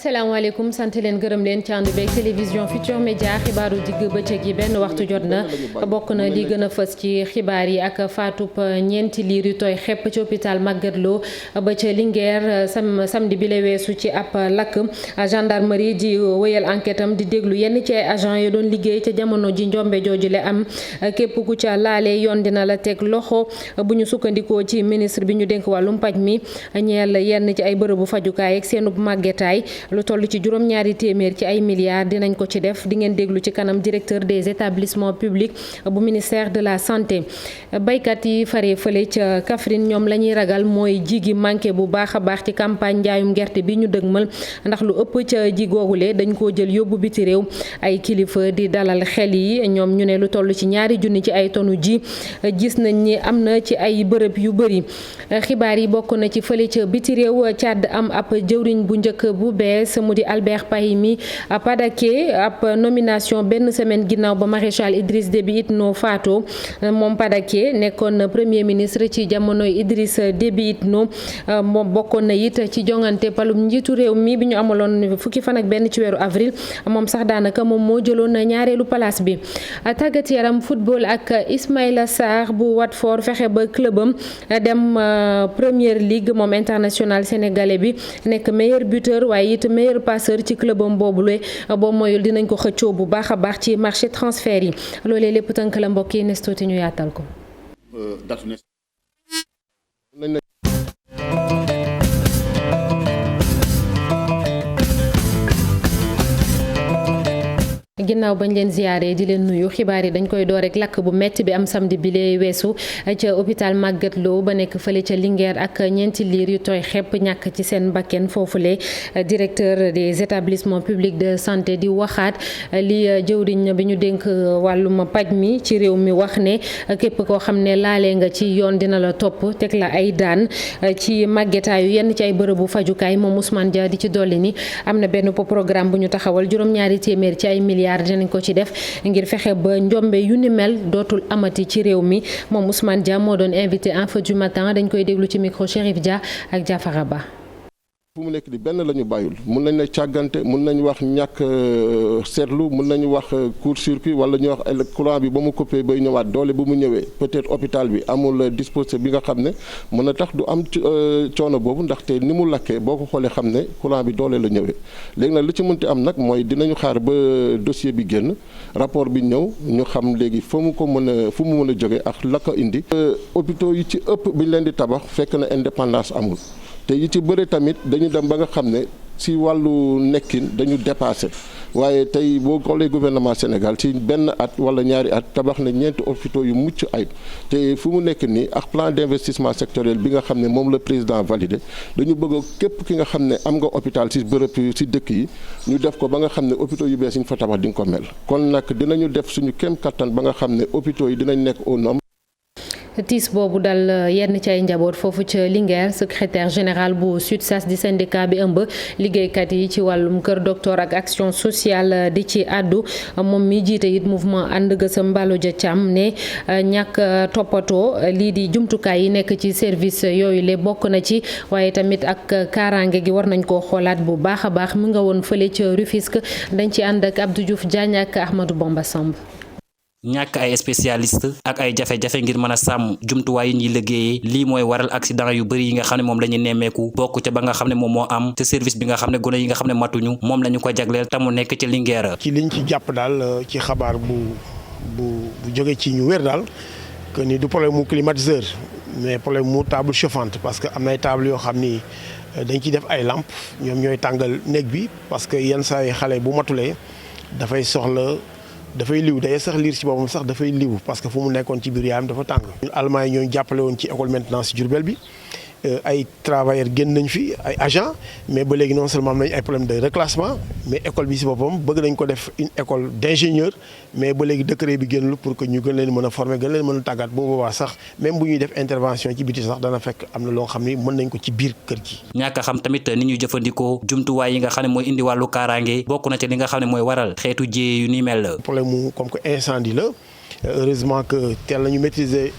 asalaamaaleykum sant leen gërëm leen ci ànd beeg télévision Futurs Médias xibaaru digg bëccëg yi benn waxtu jot na bokk na li gën a fës ci xibaar yi ak faatub ñeenti liir yu tooy xepp ci hôpital Magatte Lô ba ca Linguère samedi bi la weesu ci ab lakk. Gendarmerie di wéyal enquête am di déglu yenn ci ay agent yi doon liggéey ca jamono ji njombe jooju le am képp ku ca laale yoon dina la teg loxo bu ñu sukkandikoo ci ministre bi ñu dénk wàllum paj mi ñeel yenn ci ay bërëbu fajukaay ak seenub màggetaay lu toll ci juróom-ñaari téeméer ci ay milliards dinañ ko ci def di ngeen déglu ci kanam directeur des établissements publics bu ministère de la santé. Baykat yi faree fële ca Kaffrine ñoom la ñuy ragal mooy ji gi manqué bu baax a baax ci campagne njaayum gerte bi ñu dëgmal ndax lu ëpp ca ji googule dañ koo jël yóbbu biti réew. ay kilifa di dalal xel yi ñoom ñu ne lu toll ci 2 junni ci ay tonu ji gis nañ ni am na ci ay bërëb yu bëri. xibaar yi bokk na ci fële ca biti réew Tchad am ab jëwriñ bu njëkk bu bees mu di Albert Pahimi Padaké ab nomination benn semaine ginnaaw ba maréchal Idriss Déby Itno faatoo. moom Padaké nekkoon premier ministre ci jamonoy Idriss Déby Itno moom bokkoon na it ci jongante palum njiitu réew mi bi ñu amaloon fukki fan ak benn ci weeru avril moom sax daanaka moom moo jëloon ñaareelu place bi. tàggat yaram football ak Ismaïla Sarr bu Watford fexe ba clubam dem Premier League moom international sénégalais bi nekk meilleur buteur waaye it meilleur passeur ci clubam boobule boo moyul dinañ ko xëccoo bu baax a baax ci marché transfert yi loolee lépp tënk la mbokk yi nes tuuti ñu yaatal ko. ginnaaw bañ leen ziyaare di leen nuyu xibaar yi dañ koy door rek lakk bu metti bi am samedi bi lee weesu ca hôpital Magatte Lô ba nekk fële ca Linguère ak ñeenti liir yu tooy xepp ñàkk ci seen bakken foofule. directeur des établissements publics de santé di waxaat li jëwriñ bi ñu dénk wàllum paj mi ci réew mi wax ne képp koo xam ne laalee nga ci yoon dina la topp teg la ay daan ci màggetaayu yenn ci ay bërëbu fajukaay moom Ousmane Dia di ci dolli ni am na benn programme bu ñu taxawal juróom-ñaari téeméer ci ay milliards dinañ ko ci def ngir fexe ba njombe yu ni mel dootul amati ci réew mi moom Ousmane Dia moo doon invité info du matin dañ koy déglu ci micro Chérif Dia ak Diafara Ba. fu mu nekk di benn la ñu bàyyul mun nañ ne càggante mun nañu wax ñàkk seetlu mun nañu wax court-circuit wala ñu wax courant bi ba mu coupé bay ñëwaat doole bu mu ñëwee peut-être hôpital bi amul dispositif bi nga xam ne mën a tax du am coono boobu ndaxte ni mu lakkee boo ko xoolee xam ne courant bi doole la ñëwee léegi nag lu ci mënti am nag mooy dinañu xaar ba dossier bi génn rapport bi ñëw ñu xam léegi fu mu mën a jóge ak la ko indi. hôpitaux yi ci ëpp bi ñu leen di tabax fekk na indépendance amul. te yi ci bëre tamit dañu dem ba nga xam ne si wàllu nekkin dañu dépassé waaye tey boo xoolee gouvernement Sénégal ci benn at wala ñaari at tabax na 4 hôpitaux yu mucc ayib te fu mu nekk nii ak plan d'investissement sectoriel bi nga xam ne moom la président validé dañu bëgg képp ki nga xam ne am nga hôpital si bërëb si dëkk yi ñu def ko ba nga xam ne hôpitaux yu bees yi ñu fa tabax di nga ko mel kon nag dinañu def suñu kéem kattan ba nga xam ne hôpitaux yi dinañ nekk au nombre. tiis boobu dal yenn ci ay njaboot foofu ca Linguère secrétaire général bu SUTSAS di syndicat bi ëmb liggéeykat yi ci wàllum kër docteur ak action sociale di ci àddu moom mi jiite it mouvement ànd gësëm Mballo Dia Thiam ne ñàkk toppatoo lii di jumtukaay yi nekk ci service yooyu le bokk na ci waaye tamit ak kaaraange gi war nañ koo xoolaat bu baax a baax mu nga woon fële ca Rufisque dañ ci ànd ak Abdou Diouf Diagne ak Ahmadou Bamba Samb. ñàkk ay spécialiste ak ay jafe-jafe ngir mën a sàmm jumtuwaay yi ñuy liggéeyee lii mooy waral accident yu bëri yi nga xam ne moom la ñu nemmeeku bokk ca ba nga xam ne moom moo am te service bi nga xam ne gone yi nga xam ne matuñu moom la ñu ko jagleel te mu nekk ci Linguère. ci liñ ci jàpp daal ci xabaar bu jóge ci ñu wér daal que ni du problème mu climatiseur mais problème mu table chauffante parce que am na ay table yoo xam ni dañ ciy def ay lampe ñoom ñooy tàngal néeg bi parce que yenn saa yi xale bu matulee dafay soxla. dafay liw day sax liir ci boppam sax dafay liw parce que fu mu nekkoon ci biir yaayam dafa tàng. ñun Allemagne yi ñoo jàppale woon ci école maintenance Diourbel bi ay travailleurs génn nañ fi ay agents mais ba léegi non seulement am nañ ay problème de reclassement mais école bi si boppam bëgg nañ ko def une école d'ingénieur mais ba léegi décret bi génnul pour que ñu gën leen mën a former gën leen mën a tàggat bu boobaa sax même bu ñuy def intervention ci biti sax dana fekk am na loo xam ni mën nañ ko ci biir kër gi. ñàkk a xam tamit ni ñuy jëfandikoo jumtuwaay yi nga xam ne mooy indi wàllu kaaraange bokk na ci li nga xam ne mooy waral xeetu jéye yu ni mel. problème mu comme que incendie la heureusement que teel nañu maîtriser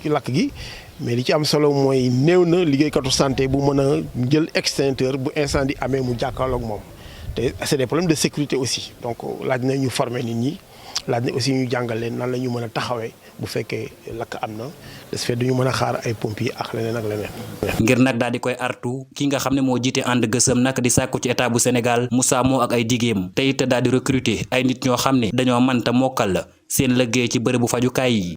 lakk gi. mais li ci am solo mooy néew na liggéeykatu santé bu mën a jël extincteur bu incendie amee mu jàkkaarloog moom te c'est des problèmes de sécurité aussi donc laaj na ñu former nit ñi laaj na aussi ñu jàngal leen nan la ñu mën a taxawee bu fekkee lakk am na de ce fait duñu mën a xaar ay pompiers ak leneen ak leneen. ngir nag daal di koy artu ki nga xam ne moo jiite ànd gësëm nag di sàkku ci état bu Sénégal mu sàmmoo ak ay digéem te it daal di recruter ay nit ñoo xam ne dañoo mën ta mokkal la seen liggéey ci bërëbu fajukaay yi.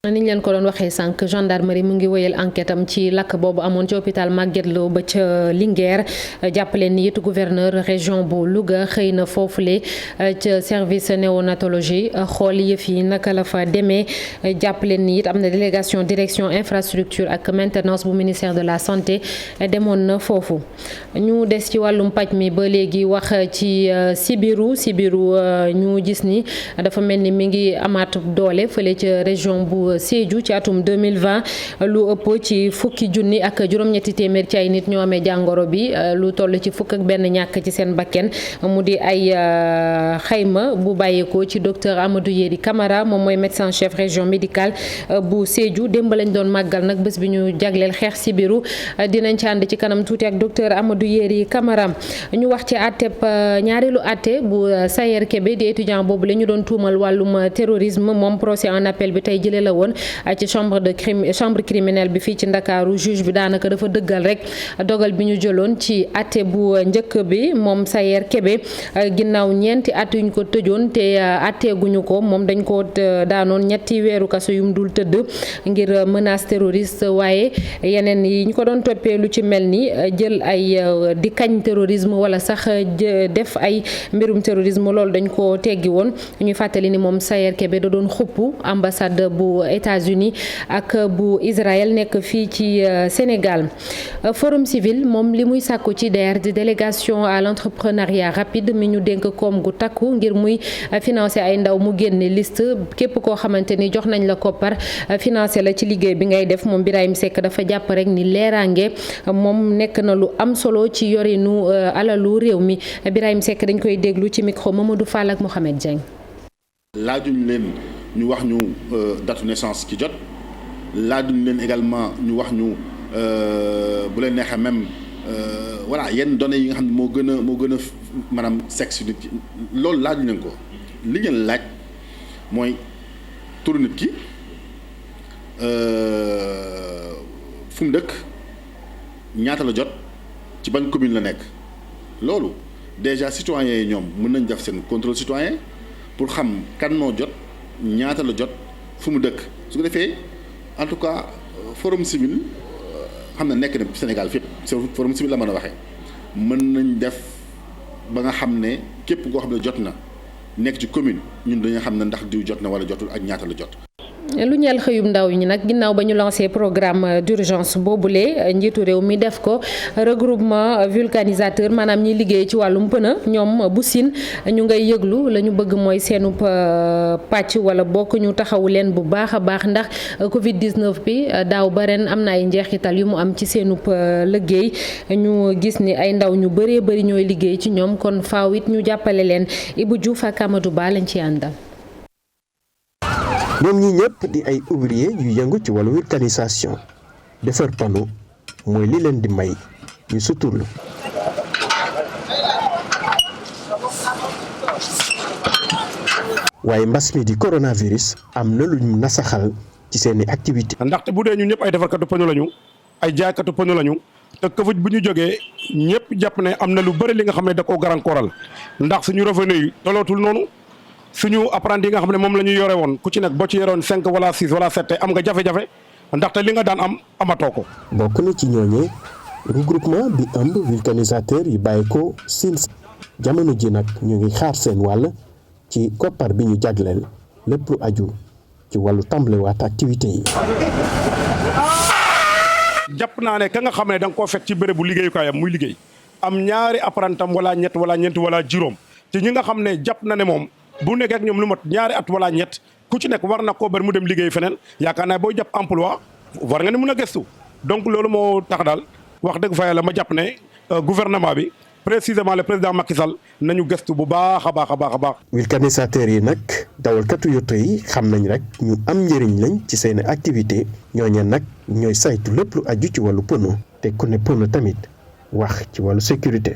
niñ leen ko doon waxee sànq gendarmerie mu ngi wéyal enquête am ci lakk boobu amoon ci hôpital Magatte Lô ba ca Linguère jàppaleen ni it gouverneur région bu Louga xëy na foofule ca service néonatologie xool yëf yi naka la fa demee jàppaleen ni it am na délégation direction infrastructure ak maintenance bu ministère de la santé demoon na foofu. ñu des ci wàllum paj mi ba léegi wax ci sibiru ñu gis ni dafa mel ni mi ngi amaat doole fële ca région bu Sédhiou ci atum 2020 lu ëpp ci fukki junni ak juróom-ñetti téeméer ci ay nit ñoo amee jàngoro bi lu toll ci fukk ak benn ñàkk ci seen bakken mu di ay xayma bu bàyyeekoo ci docteur Amadou Yeri Camara moom mooy médecin chef région médicale bu Sédhiou démb lañ doon màggal nag bés bi ñu jagleel xeex sibiru dinañ ci ànd ci kanam tuuti ak docteur Amadou Yeri Camara ñu wax ci àtteb ñaareelu àtte bu Sayer Kébé di étudiant boobu la ñu doon tuumal wàllum terrorisme moom procès en appel bi tey jëlee la woon ci chambre criminelle bi fii ci Ndakaaru juge bi daanaka dafa dëggal rek dogal bi ñu jëloon ci àtte bu njëkk bi moom Sayer Kébé ginnaaw ñeenti at yuñ ko tëjoon te àtteeguñu ko moom dañ ko daanoon ñetti weeru kaso yum dul tëdd ngir menace terroriste waaye yeneen yi ñu ko doon toppee lu ci mel ni jël ay di kañ terrorisme wala sax def ay mbirum terrorisme loolu dañ ko teggi woon ñuy fàttali ni moom Sayer Kébé da doon xupp ambassade bu États-Unis ak bu Israël nekk fii ci Sénégal. Forum civil moom li muy sàkku ci DER di délégation à l'entrepreneuriat rapide mi ñu dénk koom gu takku ngir muy financer ay ndaw mu génne liste képp koo xamante ni jox nañ la koppar financer la ci liggéey bi ngay def moom Birahim Seck dafa jàpp rek ni leeraange moom nekk na lu am solo ci yorinu alalu réew mi Birahim Seck dañ koy déglu ci micro Mamadou Fall ak Mohamed Dieng. laajuñ leen ñu wax ñu date naissance ki jot laajuñ leen également ñu wax ñu bu leen neexee même voilà yenn données yi nga xam ne moo gën a maanaam sexe nit ki loolu laajuñ leen ko li ngeen laaj mooy turu nit ki fu mu dëkk ñaata la jot ci ban commune la nekk loolu déjà citoyens yi ñoom mën nañ def seen contrôle citoyen pour xam kan moo jot ñaata la jot fu mu dëkk su ko defee en tout cas forum civil xam na nekk na Sénégal fépp forum civil la mën a waxee mën nañ def ba nga xam ne képp koo xam ne jot na nekk ci commune ñun dañu xam ne ndax diw jot na wala jotul ak ñaata la jot. lu ñeel xëyum ndaw ñi nag ginnaaw ba ñu lancé programme d'urgence boobule njiitu réew mi def ko regroupement vulcanisateur maanaam ñi liggéey ci wàllum pëna ñoom bu siin ñu ngay yëglu la ñu bëgg mooy seenub pàcc wala bokk ñu taxawu leen bu baax a baax ndax Covid 19 bi daaw ba ren am na ay njeexital yu mu am ci seenub liggéey ñu gis ni ay ndaw ñu bëree bëri ñooy liggéey ci ñoom kon faaw it ñu jàppale leen Ibou Diouf ak Amadou Ba lañ ci àndal. ñoom ñi ñëpp di ay ouvrier yu yëngu ci wàllu vulcanisation defar panneau mooy li leen di may ñu suturlu waaye mbas mi di coronavirus am na lu ñu nasaxal ci seeni activité ndaxte bu dee ñun ñëpp ay defarkatu panneau lañu ay jaaykatu panneau lañu te Covid bu ñu jógee ñëpp jàpp ne am na lu bëri li nga xam ne da koo gàllankooral ndax suñu revenu yi tolootul noonu suñu apprenti yi nga xam ne moom la ñu yore woon ku ci nekk boo ci yoroon 5 wala 6 wala 7 am nga jafe-jafe ndaxte li nga daan am amatoo ko. bokk na ci ñooñee regroupement bi ëmb vulcanisateur yi bàyyi ko Sine jamono ji nag ñu ngi xaar seen wàll ci koppar bi ñu jagleel lépp lu aju ci wàllu tàmbalewaat activité yi. jàpp naa ne ka nga xam ne da nga koo fekk ci bérébu liggéeyukaayam muy liggéey am ñaari apprentam wala ñett wala ñeent wala juróom te ñi nga xam ne jàpp na ne moom bu nekkee ak ñoom lu mot ñaari at wala ñett ku ci nekk war na koo bari mu dem liggéey feneen yaakaar naa booy jàpp emploi war nga ne mën a gëstu donc loolu moo tax daal wax dëgg fa yàlla ma jàpp ne gouvernement bi précisément le président Macky Sall nañu gëstu bu baax a baax a baax a baax. vulcanisateurs yi nag dawalkatu yoto yi xam nañ rek ñu am njëriñ lañ ci seen activité ñooñu nag ñooy saytu lépp lu aju ci wàllu pono te ku ne pono tamit wax ci wàllu sécurité.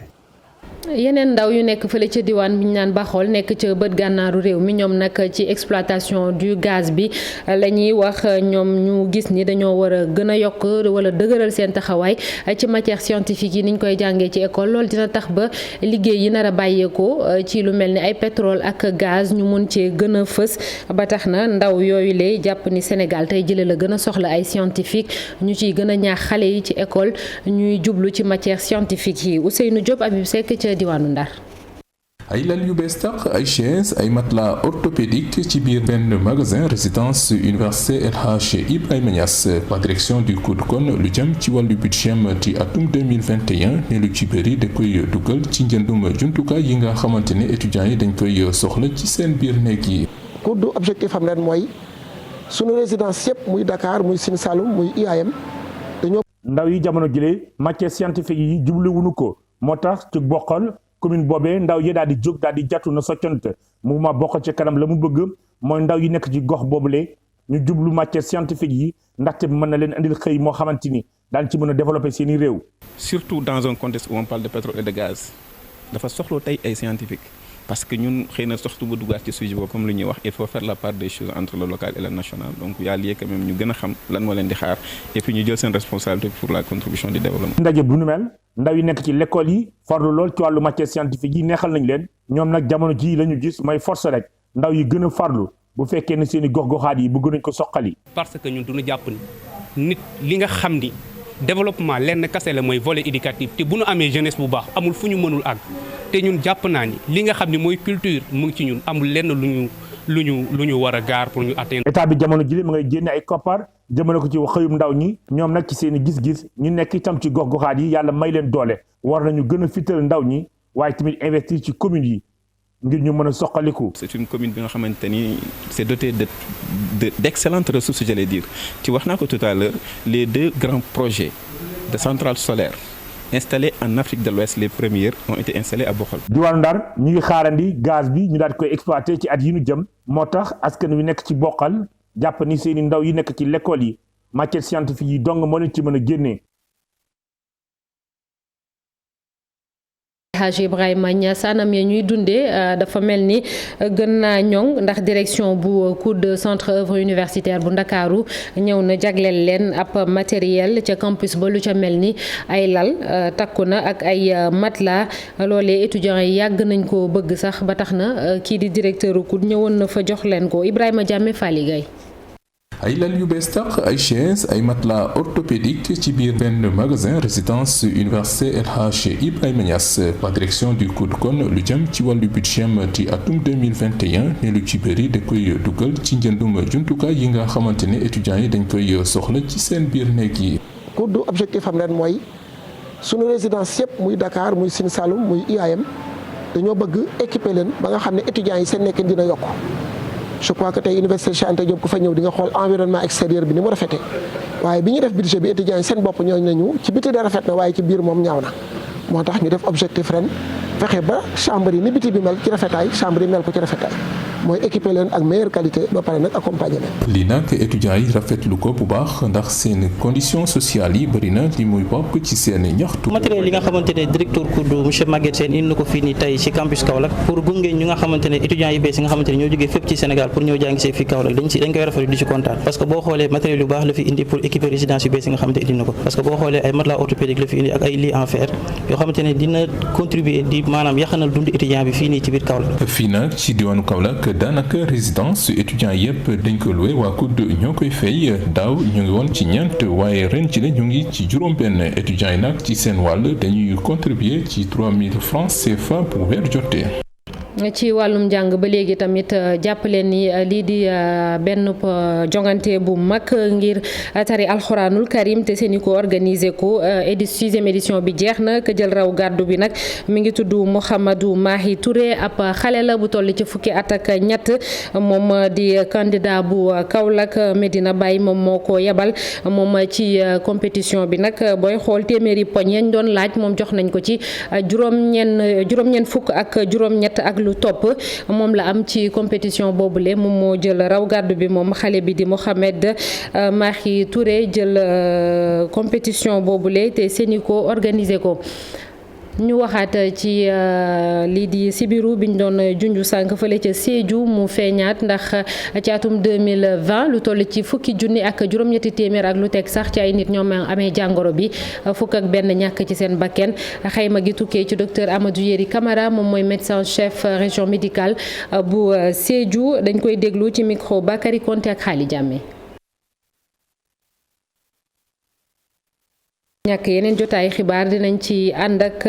yeneen ndaw yu nekk fële ca diwaan bi ñu naan Baxol nekk ca bët gànnaaru réew mi ñoom nag ci exploitation du gaz bi la ñuy wax ñoom ñu gis ni dañoo war a gën a yokk wala dëgëral seen taxawaay ci matière scientifique yi niñ koy jàngee ci école loolu dina tax ba liggéey yi nar a bàyyeekoo ci lu mel ni ay pétrole ak gaz ñu mun cee gën a fës ba tax na ndaw yooyu lay jàpp ni Sénégal tey jëlee la gën a soxla ay scientifique ñu ciy gën a ñaax xale yi ci école ñuy jublu ci matière scientifique yi Ousseynou Diop Habib Seck ca diwaanu Ndar. ay lal yu bees tax ay chaise ay matelas orthopédique ci biir benn magasin résidence université El Hadj Ibrahima Niass la direction du COUD kon lu jëm ci wàllu budget ci atum 2021 ne lu ci bëri da koy dugal ci njëndum jumtukaay yi nga xamante ne étudiants yi dañ koy soxla ci seen biir néeg yi. COUD objectif am ren mooy sunu résidence yëpp muy Dakar muy Sine Saloum muy IAM dañoo. ndaw yi jamono jëlee matière scientifique yi jubluwuñu ko moo tax ci bokkal commune boobee ndaw yi daal di jóg daal di jàttu na soccante mouvement bokk ci kanam la mu bëgg mooy ndaw yi nekk ci gox boobule ñu jublu matière scientifique yi ndaxte mën na leen andil xëy moo xamante ni daan ci mën a développer seen i réew. surtout dans un contexte où on parle de pétrole et de gaz dafa soxla tey ay scientifique parce que ñun xëy na soxtu ba duggaat ci sujet boobu comme lu ñuy wax il faut faire la part des choses entre le local et le national donc y a lieu quand même ñu gën a xam lan moo leen di xaar et puis ñu jël seen responsabilité pour la contribution du développement. ndaje bu nu mel ndaw yi nekk ci l'école yi farlu lool ci wàllu matière scientifique yi neexal nañ leen ñoom nag jamono ji la ñu gis mooy force rek ndaw yi gën a farlu bu fekkee ne seen i gox-goxaat yi bëgg nañ ko soqali. parce que ñun duñu jàpp ni nit li nga xam ni développement lenn kase la mooy volet éducatif te bu nu amee jeunesse bu baax amul fu ñu mënul àgg te ñun jàpp naa ni li nga xam ni mooy culture mu ngi ci ñun amul lenn lu ñu war a gaar pour ñu atteindre. état bi jamono jii ma ngay génne ay koppar jëmale ko ci xëyum ndaw ñi ñoom nag ci seen i gis-gis ñu nekk itam ci gox-goxaat yi yàlla may leen doole war nañu gën a fital ndaw ñi waaye tamit investir ci communes yi ngir ñu mën a soqaliku. c'est une commune bi nga xamante ni c'est doté d'excellentes ressources j'allais dire ci wax naa ko tout à l'heure les 2 grands projets de centrales solaires installés en Afrique de l'Ouest les premières ont été installés à Bokhol. diwaanu Ndar ñu ngi xaarandi gaz bi ñu daal di koy exploiter ci at yi ñu jëm moo tax askan wi nekk ci Bokhol jàpp ni seeni ndaw yi nekk ci l'école yi matière scientifique yi dong moo leen ci mën a génnee. Hadj Ibrahima Niass anam ya ñuy dundee dafa mel ni gën naa ñoŋ ndax direction bu COUD centre œuvre universitaire bu Ndakaaru ñëw na jagleel leen ab matériel ca campus ba lu ca mel ni ay lal takku na ak ay matelas loolee étudiants yi yàgg nañ ko bëgg sax ba tax na kii di directeur COUD ñëwoon na fa jox leen ko Ibrahima Diame Fally Gueye. ay lal yu bees tax ay chaise ay matelas orthopédique ci biir benn magasin résidence université El Hadj Ibrahima Niass la direction du COUD kon lu jëm ci wàllu budget ci atum 2021 ne lu ci bëri da koy dugal ci njëndum jumtukaay yi nga xamante ne étudiants yi dañ koy soxla ci seen biir néeg yi. COUD objectif am ren mooy sunu résidence yëpp muy Dakar muy Sine Saloum muy IAM dañoo bëgg équiper leen ba nga xam ne étudiants yi seen nekkin dina yokk. je crois que tey université Cheikh Anta Diop ku fa ñëw di nga xool environnement extérieur bi ni mu rafetee waaye bi ñu def budget bi étudiants yi seen bopp ñooñu nañu ci biti de rafet na waaye ci biir moom ñaaw na moo tax ñu def objectif ren fexe ba chambre yi ni biti bi mel ci rafetaay chambre yi mel ko ci rafetaay mooy équiper leen ak meilleure qualité ba pare nag accompagner leen. lii nag étudiants yi rafetlu ko bu baax ndax seen conditions sociales yi bëri na li muy bokk ci seen ñaxtu. matériel yi nga xamante ne directeur COUD monsieur Maguette Sène indi na ko fii nii tey ci campus Kaolack pour gunge ñu nga xamante ne étudiants yi bees yi nga xamante ne ñoo jógee fépp ci Sénégal pour ñëw jàngi see fii Kaolack dañ koy rafetlu di ci kontaan parce que boo xoolee matériel yu baax la fi indi pour équiper résidence yu bees yi nga xamante indi na ko parce que boo xoolee ay matelas orthopédique la fi indi ak ay lits en fer yoo xamante ne dina contribuer di maanaam yaxanal dund étudiant bi fii nii ci biir Kaolack. fii nag ci diwaanu Kaolack daanaka résidence étudiants yëpp dañ ko loué waa COUD ñoo koy fay daaw ñu ngi woon ci ñeent waaye ren ci la ñu ngi ci juróom-benn étudiants yi nag ci seen wàll dañuy contribuer ci 3000 francs CFA pour weer jotee. ci wàllum njàng ba léegi tamit jàppale ni lii di benn jongante bu mag ngir tari alxuraanul karim te seeni ko organisé ko 6e édition bi jeex na ka jël raw gàddu bi nag mi ngi tudd Mouhamadou Mahi Touré ab xale la bu toll ci fukki at ak ñett moom di candidat bu Kaolack Medina Baye moom moo ko yebal moom ci compétition bi nag booy xool téeméeri poñ yañ doon laaj moom jox nañ ko ci juróom-ñeent fukk ak juróom-ñett ak lu topp moom la am ci compétition boobule moom moo jël raw gàddu bi moom xale bi di Mohamed Mahi Touré jël compétition boobule te Sénico organisé ko ñu waxaat ci lii di sibiru biñ doon junju sànq fële ca Sédhiou mu feeñaat ndax ci atum 2020 lu toll ci fukki junni ak juróom-ñetti téeméer ak lu teg sax ci ay nit ñoom amee jàngoro bi fukk ak benn ñàkk ci seen bakken xayma gi tukkee ci docteur Amadou Yeri Camara moom mooy médecin chef région médicale bu Sédhiou dañ koy déglu ci micro Bakary Konté ak Xaali Jàmme. ñàkk yeneen jotaay xibaar dinañ ci ànd ak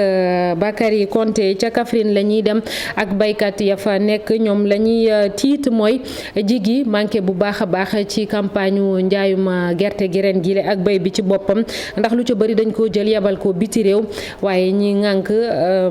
Bakary Konté ca Kaffrine la ñuy dem ak baykat ya fa nekk ñoom la ñuy tiit mooy jigi manqué bu baax a baax ci campagne njaayum gerte gi ren gi ak bay bi ci boppam ndax lu ca bëri dañ ko jël yebal ko biti réew waaye ñi ŋànk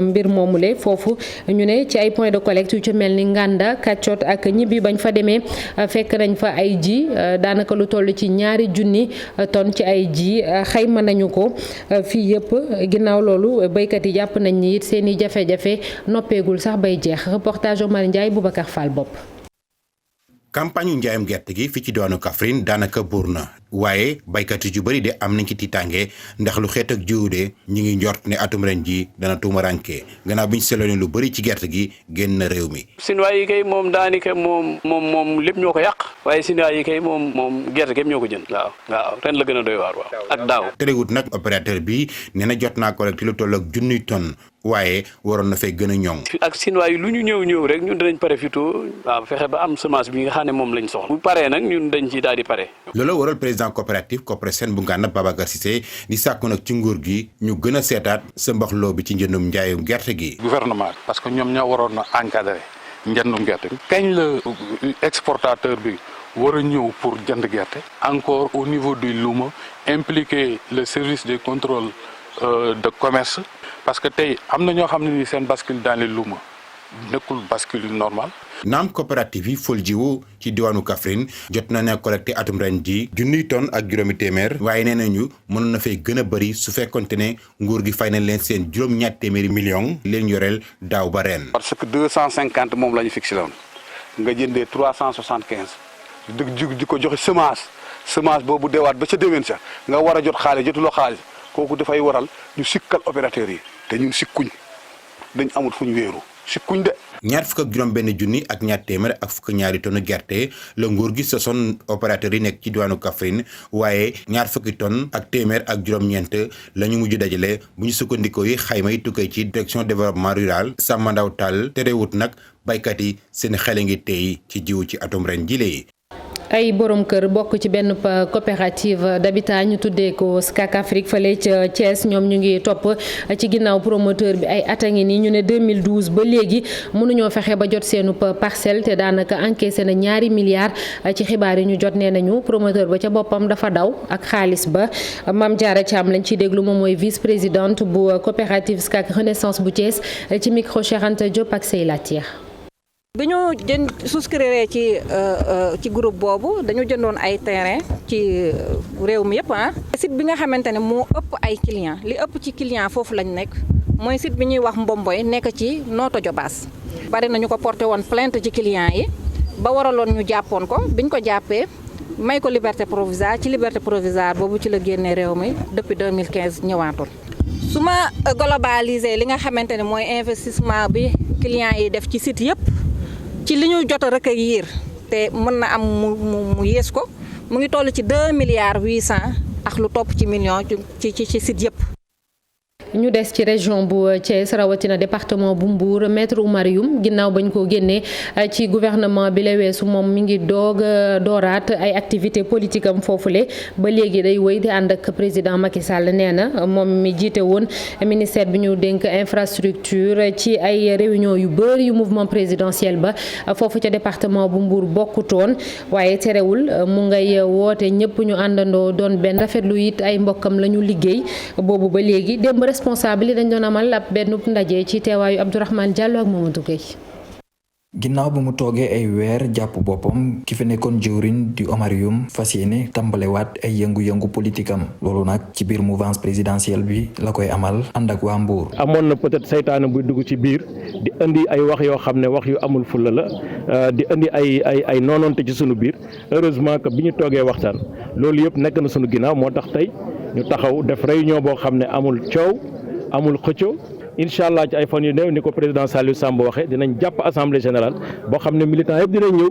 mbir moomule foofu ñu ne ci ay point de collecte yu ci mel ni Nganda Kàccoot ak ñibbi bañ fa demee fekk nañ fa ay ji daanaka lu toll ci 2 junni tonnes ci ay ji xayma nañu ko fii yëpp ginnaaw loolu béykat yi jàpp nañ ni it seen i jafe-jafe noppeegul sax bay jeex reportage Omar Ndiaye Boubacar Fall bopp. campagne yu njaayam gerte gi fii ci diwaanu Kaffrine daanaka buur na waaye baykat yu bëri de am nañ ci tiitaange ndax lu xeet ak jiwu de ñi ngi njort ne atum ren ji dana tuumaranke gannaaw bi ñu seetloo ne lu bëri ci gerte gi génn na réew mi. Sinwaa yi kay moom daanaka moom lépp ñoo ko yàq waaye Sinwaa yi kay moom gerte gi ñoo ko jënd. waaw ren la gën a doy waar waaw ak daaw. terewut nag opérateur bi nee na jot naa collecté lu toll ak 1,000 tonnes waaye waroon na fay gën a ñoŋ. ak Sinwaa yi lu ñu ñëw rek ñun dinañ pare fito waaw fexe ba am semence bi nga xam ne moom lañ soxla bu paree nag ñun dañ ci daal di pare. loolu waral président coopérative Copresen bu Nganda Babacar Cissé di sàkku nag ci nguur gi ñu gën a seetaat sa mbaxloo bi ci njëndum njaayum gerte gi. gouvernement parce que ñoom ñoo waroon a encadrer njëndum gerte gi. kañ la exportateur bi war a ñëw pour jënd gerte. encore au niveau du luuma impliquer le service de contrôle de commerce parce que tey am na ñoo xam ne ni seen bascule dans les luuma nekkul bascule normal. naam coopérative yi fol jiwu ci diwaanu Kaffrine jot na ne collecté atum ren ji 1,000 tonnes ak juróomi téeméer waaye nee nañu mënoon na fay gën a bëri su fekkonte ne nguur gi fay na leen seen juróom-ñaar téeméeri millions leen yoreel daaw ba ren. parce que 250 moom la ñu fixé woon nga jëndee 375 di ko joxe semence boobu deewaat ba ca déwén sa nga war a jot xaalis jotuloo xaalis kooku dafay waral ñu sikkal opérateurs yi te ñun sikkuñ dañ amul fu ñu wéeru sikkuñ de. ñaar fukk ak juróom benn junni ak ñaar téeméer ak fukk ñaari tonnes gerte la nguur gi sosoon opérateurs yi nekk ci diwaanu Kaffrine waaye ñaar fukki tonnes ak téeméer ak juróom-ñeent la ñu mujj dajale bu ñu sukkandikoo yi xayma yi tukkee ci direction développement rural Samba Ndaw Tall terewut nag baykat yi seen xel ngi tey ci jiwu ci atum ren jile. ay borom kër bokk ci benn coopérative d'habitat ñu tuddee ko SCAC Afrique fële ca Thiès ñoom ñu ngi topp ci ginnaaw promoteur bi ay at a ngi nii ñu ne 2012 ba léegi mënuñoo fexe ba jot seenu parcelle te daanaka encaissé na 2 milliards ci xibaar yi ñu jot nee nañu promoteur ba ca boppam dafa daw ak xaalis ba Mame Diarra Thiam lañ ciy déglu moom mooy vice présidente bu coopérative SCAC Renaissance bu Thiès ci micro Cheikh Anta Diop ak Sey Latir. bi ñu souscrire ci groupe boobu dañu jëndoon ay terrain ci réew mi yëpp site bi nga xamante ne moo ëpp ay clients li ëpp ci client foofu lañ nekk mooy site bi ñuy wax Mbomboy nekk ci Notto Diobass bari nañu ko porté woon plainte ci clients yi ba waraloon ñu jàppoon ko biñ ko jàppee may ko liberté provisoire ci liberté provisoire boobu ci la génnee réew mi depuis 2015 ñëwaatul. su ma globaliser li nga xamante ne mooy investissement bi clients yi def ci site yëpp. ci li ñu jot a recueillir te mën na am mu yées ko mu ngi toll ci 2 milliards 800 ak lu topp ci millions ci site yëpp. ñu des ci région bu Thiès rawatina département bu Mbour maître Oumar Youm ginnaaw bañ ko génnee ci gouvernement bi la weesu moom mi ngi dooraat ay activité politique am foofule ba léegi day wéy di ànd ak président Macky Sall nee na moom mi jiite woon ministère bi ñu dénk infrastructure ci ay réunion yu bëri yu mouvement présidentiel ba foofu ca département bu Mbour bokkutoon waaye terewul mu ngay woote ñëpp ñu àndandoo doon benn rafetlu it ay mbokkam la ñu liggéey boobu ba léegi démb responsable yi dañ doon amal ab benn ndaje ci teewaayu Abdourahmane Diallo ak Mamadou Gueye. ginnaaw ba mu toogee ay weer jàpp boppam ki fi nekkoon jëwriñ di Oumar Youm fas yéene tàmbalewaat ay yëngu-yëngu politique am loolu nag ci biir mouvance présidentielle bi la koy amal ànd ak waa Mbour. amoon na peut-être saytaane buy dugg ci biir di indi ay wax yoo xam ne wax yu amul fulla la di indi ay noonoonte ci sunu biir heureusement que bi ñu toogee waxtaan loolu yëpp nekk na sunu ginnaaw moo tax tey ñu taxaw def réunion boo xam ne amul coow amul xëccoo incha allah ci ay fan yu néew ni ko président Saliou Samb waxee dinañ jàpp assemblée générale boo xam ne militants yëpp dinañ ñëw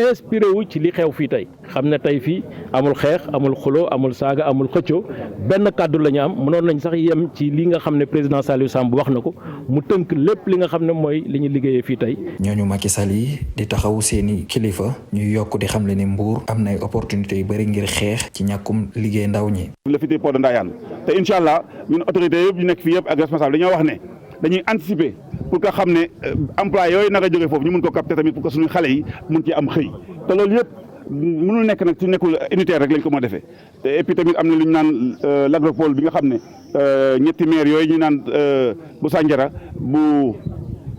inspiré wu ci li xew fii tey xam ne tey fii amul xeex amul xuloo amul saaga amul xëccoo benn kàddu la ñu am mënoon nañ sax yem ci li nga xam ne président Saliou Samb wax na ko mu tënk lépp li nga xam ne mooy li ñu liggéeyee fii tey. ñooñu Macky Sall yi di taxaw seeni kilifa ñuy yokk di xam le ni Mbour am na ay opportunités yu bëri ngir xeex ci ñàkkum liggéey ndaw ñi. le futur port de Ndayane te incha allah ñun autorités yëpp ñu nekk fii yëpp ak responsable dañoo wax ne dañuy anticiper pour que xam ne emploi yooyu naka jógee foofu ñu mun ko capter tamit pour que suñu xale yi mun ci am xëy te loolu yëpp mënul nekk nag ci nekkul unitaire rek lañ ko mën a defee te et puis tamit am na lu ñu naan l'agropole bi nga xam ne ñetti maire yooyu ñu naan bu Sandiara bu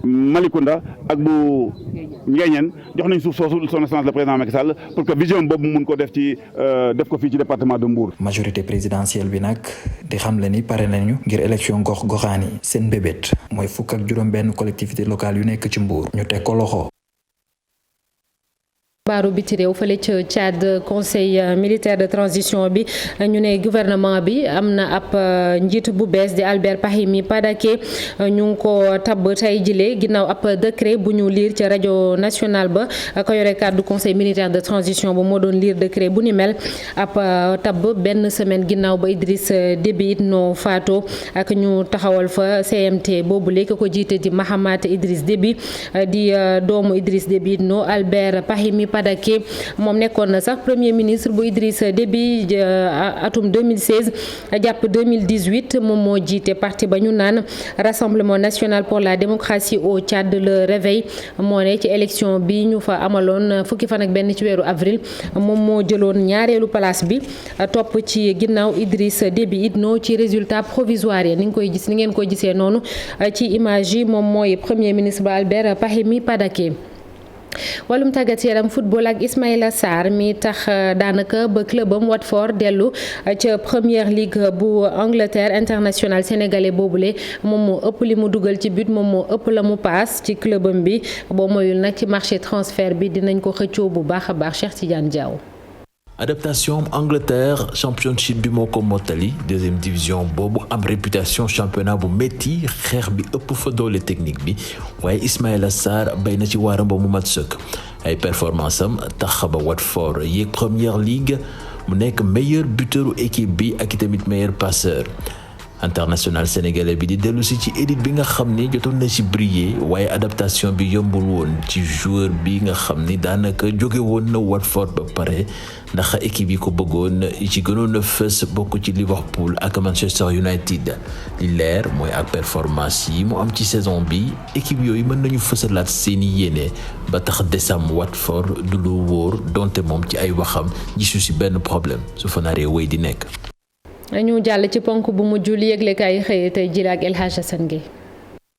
Malicounda ak bu Nguéniène jox nañ suuf soosu son excellence le président Macky Sall pour que vision boobu mun ko def ko fii ci département de Mbour. majorité présidentielle bi nag di xam le ni pare nañu ngir élection gox-goxaan yi seen bébét mooy fukk ak juróom-benn collectivité locale yu nekk ci Mbour ñu teg ko loxo. baaru biti réew fële ca Tchad conseil militaire de transition bi ñu ne gouvernement bi am na ab njiit bu bees di Albert Pahimi Padaké ñu ngi ko tabb tey jile ginnaaw ab décret bu ñu liir ca rajo nationale ba ko yore kàddu conseil militaire de transition ba moo doon liir décret bu ni mel ab tabb benn semaine ginnaaw ba Idriss Déby Itno faatu ak ñu taxawal fa CMT boobu léegi ko jiite di Mahamat Idriss Déby di doomu Idriss Déby Itno Albert Pahimi Padaké moom nekkoon na sax premier ministre bu Idriss Déby atum 2016 jàpp 2018 moom moo jiite parti ba ñu naan Rassemblement national pour la démocratie au Tchad le réveil moo ne ci élection bi ñu fa amaloon fukki fan ak benn ci weeru avril moom moo jëloon ñaareelu place bi topp ci ginnaaw Idriss Déby Itno ci résultat provisoire yi ni ngeen koy gisee noonu ci image yi moom mooy premier ministre ba Albert Pahimi Padaké. wàllum tàggat yaram football ak Ismaïla Sarr mi tax daanaka ba clubam Watford dellu ca première ligue bu Angleterre international sénégalais boobule moom moo ëpp li mu dugal ci but moom moo ëpp la mu paas ci clubam bi boo moyul nag ci marché transfert bi dinañ ko xëccoo bu baax a baax Cheikh Tidiane Diaw. adaptation Angleterre championship bi moo ko mottali deuxième division boobu am réputation championnat bu métti xeex bi ëpp fa doole technique bi waaye Ismaïla Sarr bay na ci waaram ba mu mat sëkk ay performance am tax ba Watford yéeg première ligue mu nekk meilleur buteuru équipe bi ak itamit meilleur passeur international sénégalais bi di dellu si ci élite bi nga xam ni jotoon na ci briller waaye adaptation bi yombul woon ci joueur bi nga xam ni daanaka jóge woon na Watford ba pare ndax équipe yi ko bëggoon ci gënoon a fës bokk ci Liverpool ak Manchester United li leer mooy ak performance yi mu am ci saison bi équipe yooyu mën nañu fësalaat seeni yéene ba tax desam Watford du lu wóor donte moom ci ay waxam gisu ci benn problème su fa naree wéy di nekk. ñu jàll ci ponk bu mujj li yëglekaay yi xëyee tey jii ak El Hadj Assane Gueye.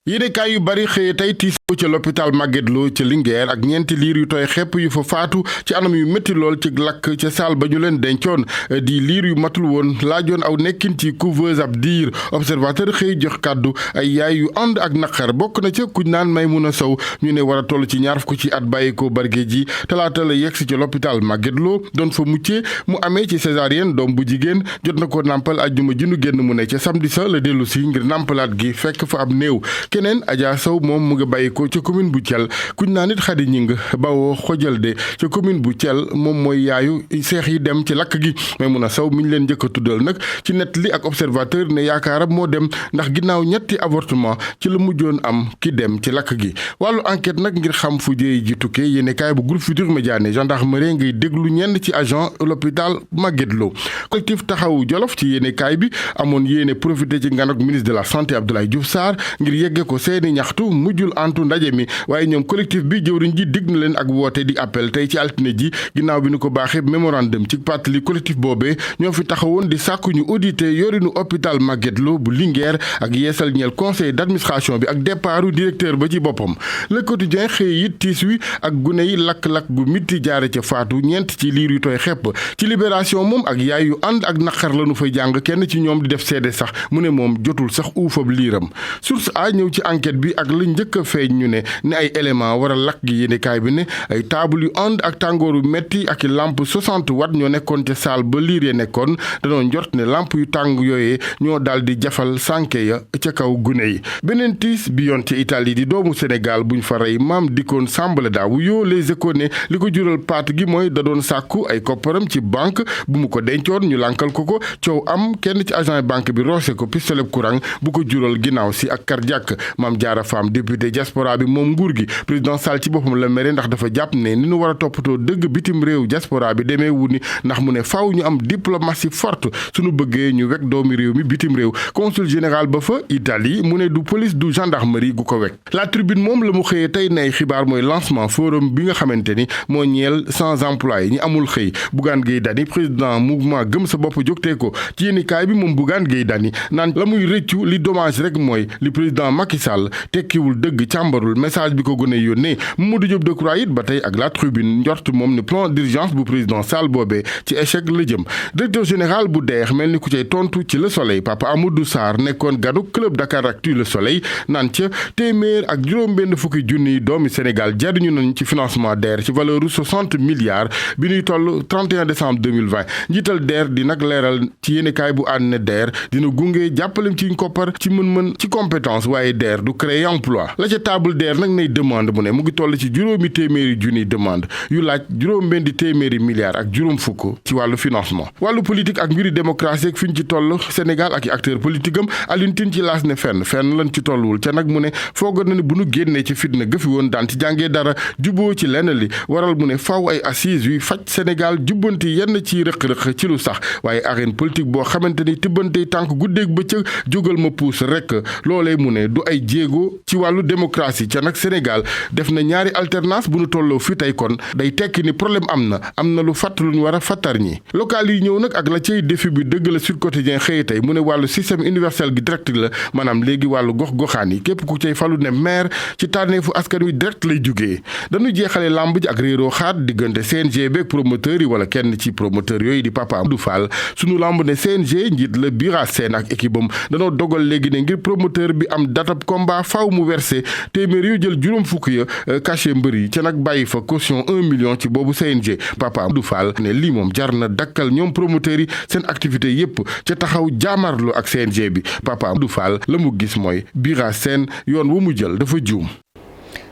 yéenekaay yu bari xëye tey tiis ca l'hôpital Magatte Lô ca Linguère ak ñeenti liir yu tooy xepp yu fa faatu ci anam yu métti lool ci lakk ca saal ba ñu leen dencoon di liir yu matul woon laajoon aw nekkin ci couveuse ab diir observateur xëy jox kàddu ay yaay yu ànd ak naqar bokk na ca kuñ naan Maymuna Sow ñu ne war a toll ci ñaar fukk ci at bàyyi ko barge ji talaata la yegsi ci l'hôpital Magatte Lô doon fa muccee mu amee ci césarienne doom bu jigéen jot na ko nàmpal ajjuma ji nu génn mu ne ca samedi sa la dellu si ngir nàmpalaat gi fekk fa ab néew keneen Adja Sow moom mu nga bàyyi ko ca commune bu Thiel kuñ naa nit Xadi Ñing bawoo xojal de ca commune bu Thiel moom mooy yaayu seex yi dem ci lakk gi Maymuna Sow mi ñu leen njëkk a tuddal nag ci net li ak observateur ne yaakaaram moo dem ndax ginnaaw ñetti avortement ci la mujjoon am ki dem ci lakk gi wàllu enquête nag ngir xam fu jéey ji tukkee yéene kaay bu groupe Futurs Médias ne gendarmerie ngay déglu ñenn ci agent l'hôpital Magatte Lô collectif taxawu Jolof ci yéene kaay bi amoon yéene profité ci nganok ministre de la santé Abdoulaye Diouf Sarr ngir yegge ko seeni ñaxtu mujjul antu ndaje mi waaye ñoom collectif bi jëwriñ ji digg na leen ak woote di appel tey ci altine ji ginnaaw bi ñu ko baaxee mémorandum ci pàttali collectif boobee ñoo fi taxawoon di sàkku ñu audité yorinu hôpital Magatte Lô bu Linguère ak yeesal ñeel conseil d'administration bi ak départu directeur ba ci boppam Le Quotidien xëy it tiis wi ak gune yi lakk-lakk gu mitti jaare ca faatu ñeent ci liir yu tooy xepp ci Libération moom ak yaay yu ànd ak naqar lañu fay jàng kenn ci ñoom di def seede sax mu ne moom jotul sax uufab liiram source a ñëw ci enquête bi ak li njëkk a feeñ ñu ne ay élément war a lakk gi yéenekaay bi ne ay taabal yu ànd ak tàngooru metti ak i lampe 60 watt ñoo nekkoon ca saal ba liir ya nekkoon danoo njort ne lampe yu tàng yooyee ñoo daal di jafal sànke ya ca kaw gune yi. beneen tiis bi yoon ci Italie di doomu Sénégal buñ fa rey Mame Dikone Sambale daawu yoo Les Échos ne li ko jural paat gi mooy da doon sàkku ay kopparam ci banque bu mu ko dencoon ñu lànkal ko coow am kenn ci agent banque bi roose ko pistolet courant bu ko jural ginnaaw si ak cardiaque. Mame Diarra Fam député diaspora bi moom nguur gi président Sall ci boppam la mere ndax dafa jàpp ne ni ñu war a toppatoo dëgg bitim réew diaspora bi demee wu ni ndax mu ne faaw ñu am diplomatie forte suñu bëggee ñu wekk doomi réew mi bitim réew. consul général ba fa Italie mu ne du police du gendarmerie gu ko wekk. La Tribune moom la mu xëyee tey nay xibaar mooy lancement forum bi nga xamante ni moo ñeel sans emploi yi ñi amul xëy Bougane Gueye Dany président mouvement gëm sa bopp jógtee ko ci yéenikaay bi moom Bougane Gueye Dany naan la muy rëccu li dommage rek mooy li président Macky Sall tekkiwul dëgg càmbarul message bi ko gën a yónnee Mamadou Diop Decroix it ba tey ak La Tribune njort moom ne plan d'urgence bu président Sall boobee ci échec la jëm. directeur général bu DER mel ni ku cay tontu ci Le Soleil Papa Amadou Sarr nekkoon ganu club Dakaractu Le Soleil naan ca téeméer ak juróom-benn fukki junni doomi Sénégal jariñu nañ ci financement DER ci valeur 60 milliards bi ñuy toll 31 décembre 2020 njiital DER di nag leeral ci yéenekaay bu ànd ne DER dina gunge jàppalem ci koppar ci mën-mën ci compétence waaye DER du créer emploi la ca table DER nag nay demande mu ne mu ngi toll ci juróomi téeméeri junniy demande yu laaj juróom-benn di téeméeri milliards ak juróom fukk ci wàllu financement. wàllu politique ak mbiri démocratie ak fi ñu ci toll Sénégal ak i acteur politique am Alioune Tine ci laas ne fenn lañ ci tolluwul ca nag mu ne foogoon na ne bu nu génnee ci fitna gëfi woon daan ci jàngee dara juboo ci lenn li waral mu ne faaw ay assises yuy faj Sénégal jubbanti yenn ci rëq-rëq ci lu sax waaye arène politique boo xamante ni tibbante tànk guddeeg bëccëg jógal ma puus rek loolee mu ne du ay jéego ci wàllu démocratie ca nag Sénégal def na ñaari alternance bu nu tolloo fi tey kon day tekki ni problème am na lu fàtt lu ñu war a fàttar ñi local yi ñëw nag ak la cay défi bi dëgg la Sud Quotidien xëye tey mu ne wàllu système universel gi direct la maanaam léegi wàllu gox-goxaan yi képp ku cay falu ne maire ci tànneefu askan wi direct lay jugee dañu jeexale làmb ji ak réeroo xaat diggante CNG beeg promoteur yi wala kenn ci promoteur yooyu di Papa Amadou Fall sunu làmb ne CNG njiit la Bira Sène ak équipe am danoo dogal léegi ne ngir promoteur bi am datab combat faaw mu versé téeméer yu jël juróom fukk ya cachet mbër yi ca nag bàyyi fa caution 1 million ci boobu CNG Papa Amadou Fall ne lii moom jar na dakkal ñoom promoteurs yi seen activité yépp ca taxaw jaamarlu ak CNG bi Papa Amadou Fall la mu gis mooy Bira Sène yoon wu mu jël dafa juum.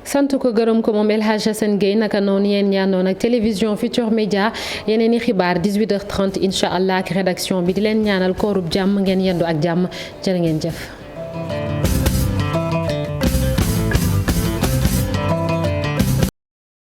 sant ko gërëm ko moom El Hadj Assane Gueye naka noonu yéen ñaanoon ak télévision Futurs Médias yeneen i xibaar 18h30 incha allah ak rédaction bi di leen ñaanal koorub jàmm ngeen yendu ak jàmm jërë ngeen jëf.